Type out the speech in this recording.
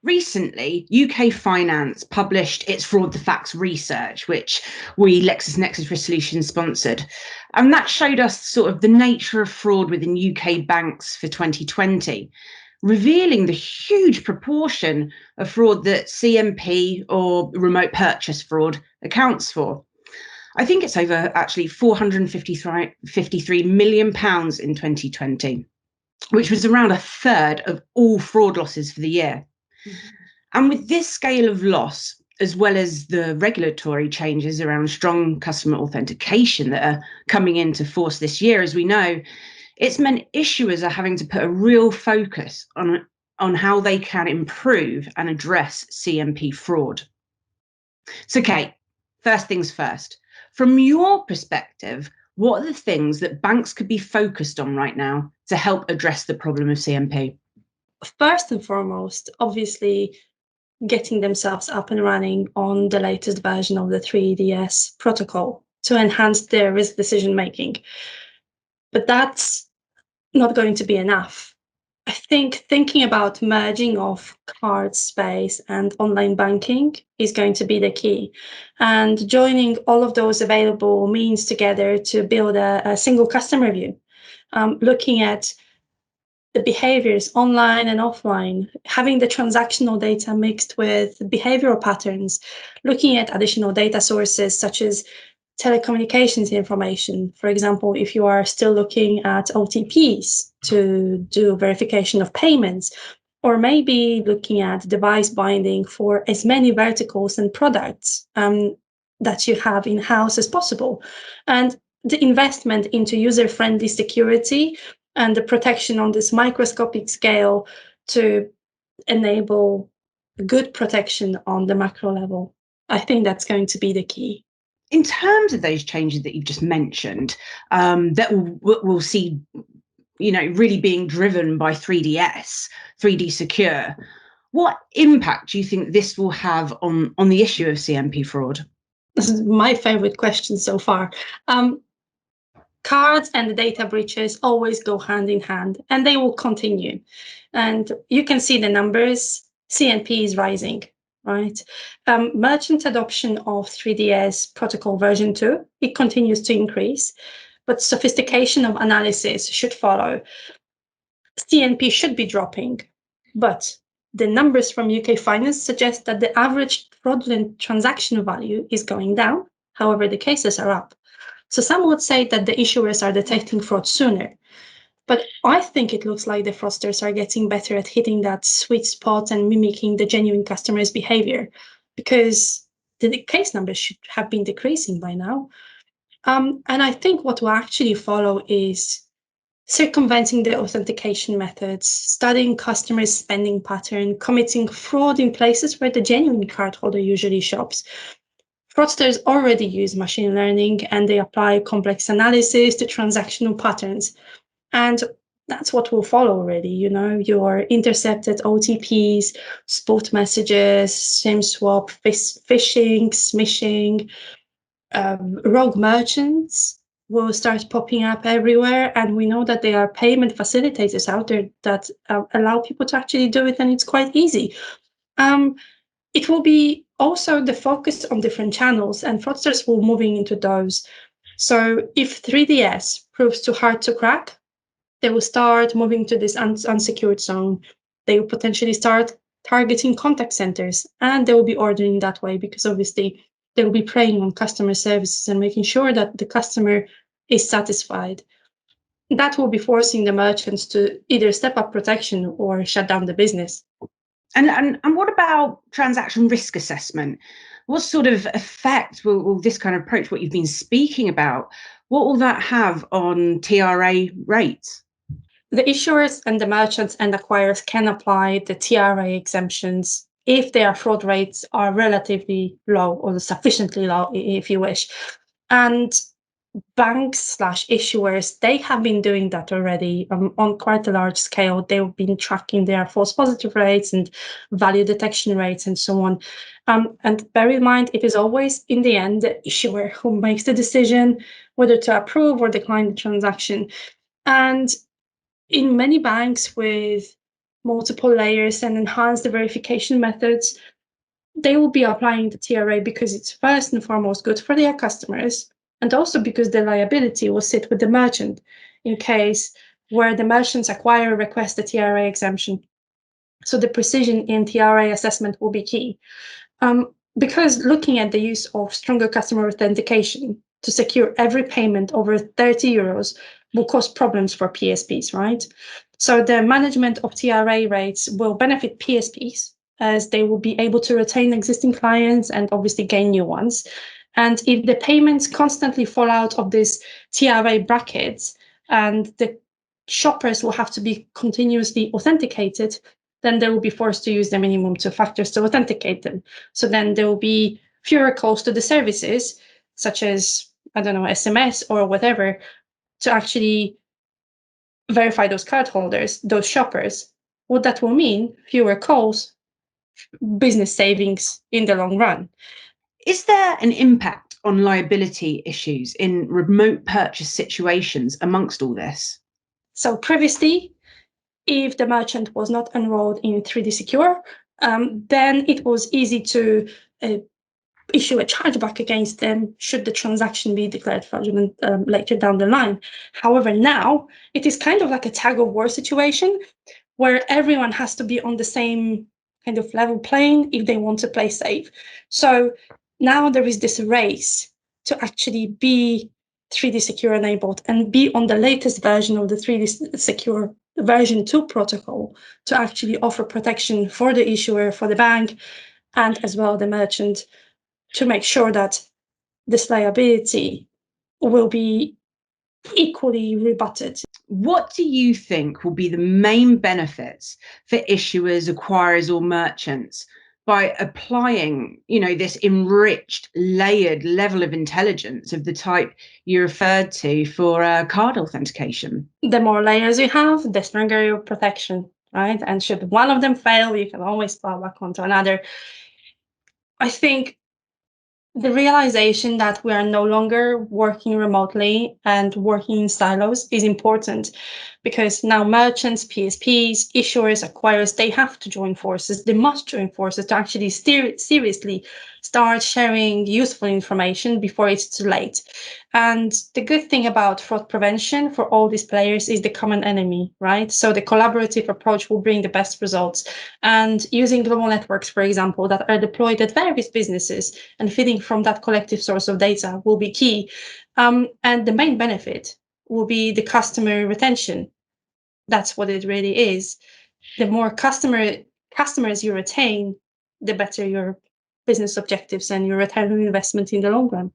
Recently, UK Finance published its Fraud the Facts research, which we, LexisNexis Risk Solutions, sponsored. And that showed us sort of the nature of fraud within UK banks for 2020, revealing the huge proportion of fraud that CNP or remote purchase fraud accounts for. I think it's over actually £453 million in 2020, which was around a third of all fraud losses for the year. And with this scale of loss, as well as the regulatory changes around strong customer authentication that are coming into force this year, as we know, it's meant issuers are having to put a real focus on how they can improve and address CNP fraud. So, Kate, first things first, from your perspective, what are the things that banks could be focused on right now to help address the problem of CNP? First and foremost, obviously, getting themselves up and running on the latest version of the 3DS protocol to enhance their risk decision making. But that's not going to be enough. I think thinking about merging of card space and online banking is going to be the key. And joining all of those available means together to build a single customer view, looking at the behaviors online and offline, having the transactional data mixed with behavioral patterns, looking at additional data sources such as telecommunications information. For example, if you are still looking at OTPs to do verification of payments, or maybe looking at device binding for as many verticals and products that you have in-house as possible. And the investment into user-friendly security and the protection on this microscopic scale to enable good protection on the macro level. I think that's going to be the key. In terms of those changes that you've just mentioned, that we'll see, really being driven by 3DS, 3D Secure, what impact do you think this will have on the issue of CNP fraud? This is my favorite question so far. Cards and data breaches always go hand in hand, and they will continue. And you can see the numbers. CNP is rising, right? Merchant adoption of 3DS protocol version 2, it continues to increase, but sophistication of analysis should follow. CNP should be dropping, but the numbers from UK Finance suggest that the average fraudulent transaction value is going down. However, the cases are up. So some would say that the issuers are detecting fraud sooner. But I think it looks like the fraudsters are getting better at hitting that sweet spot and mimicking the genuine customer's behavior, because the case numbers should have been decreasing by now. And I think what will actually follow is circumventing the authentication methods, studying customers' spending pattern, committing fraud in places where the genuine cardholder usually shops. Fraudsters already use machine learning and they apply complex analysis to transactional patterns. And that's what will follow already. Your intercepted OTPs, spot messages, SIM swap, phishing, smishing, rogue merchants will start popping up everywhere. And we know that there are payment facilitators out there that allow people to actually do it, and it's quite easy. It will be also the focus on different channels, and fraudsters will moving into those. So if 3DS proves too hard to crack, they will start moving to this unsecured zone. They will potentially start targeting contact centers, and they will be ordering that way because obviously they will be preying on customer services and making sure that the customer is satisfied. That will be forcing the merchants to either step up protection or shut down the business. And what about transaction risk assessment? What sort of effect will this kind of approach, what you've been speaking about, what will that have on TRA rates? The issuers and the merchants and acquirers can apply the TRA exemptions if their fraud rates are relatively low or sufficiently low, if you wish. And banks slash issuers, they have been doing that already on quite a large scale. They've been tracking their false positive rates and value detection rates and so on. And bear in mind, it is always in the end the issuer who makes the decision whether to approve or decline the transaction. And in many banks with multiple layers and enhanced verification methods, they will be applying the TRA because it's first and foremost good for their customers, and also because the liability will sit with the merchant in case where the merchant's acquirer requests the TRA exemption. So the precision in TRA assessment will be key. Because looking at the use of stronger customer authentication to secure every payment over 30 euros will cause problems for PSPs, right? So the management of TRA rates will benefit PSPs as they will be able to retain existing clients and obviously gain new ones. And if the payments constantly fall out of these TRA brackets and the shoppers will have to be continuously authenticated, then they will be forced to use the minimum two factors to authenticate them. So then there will be fewer calls to the services, such as, I don't know, SMS or whatever, to actually verify those cardholders, those shoppers. What that will mean, fewer calls, business savings in the long run. Is there an impact on liability issues in remote purchase situations amongst all this? So previously, if the merchant was not enrolled in 3D Secure, then it was easy to issue a chargeback against them should the transaction be declared fraudulent later down the line. However, now it is kind of like a tag of war situation where everyone has to be on the same kind of level playing if they want to play safe. So now there is this race to actually be 3D Secure enabled and be on the latest version of the 3D Secure version 2 protocol to actually offer protection for the issuer, for the bank, and as well the merchant, to make sure that this liability will be equally rebutted. What do you think will be the main benefits for issuers, acquirers, or merchants by applying, this enriched, layered level of intelligence of the type you referred to for card authentication? The more layers you have, the stronger your protection, right? And should one of them fail, you can always fall back onto another. I think the realization that we are no longer working remotely and working in silos is important, because now merchants, PSPs, issuers, acquirers, they have to join forces. They must join forces to actually seriously start sharing useful information before it's too late. And the good thing about fraud prevention for all these players is the common enemy, right? So the collaborative approach will bring the best results. And using global networks, for example, that are deployed at various businesses and feeding from that collective source of data will be key. And the main benefit will be the customer retention. That's what it really is. The more customers you retain, the better your business objectives and your return on investment in the long run.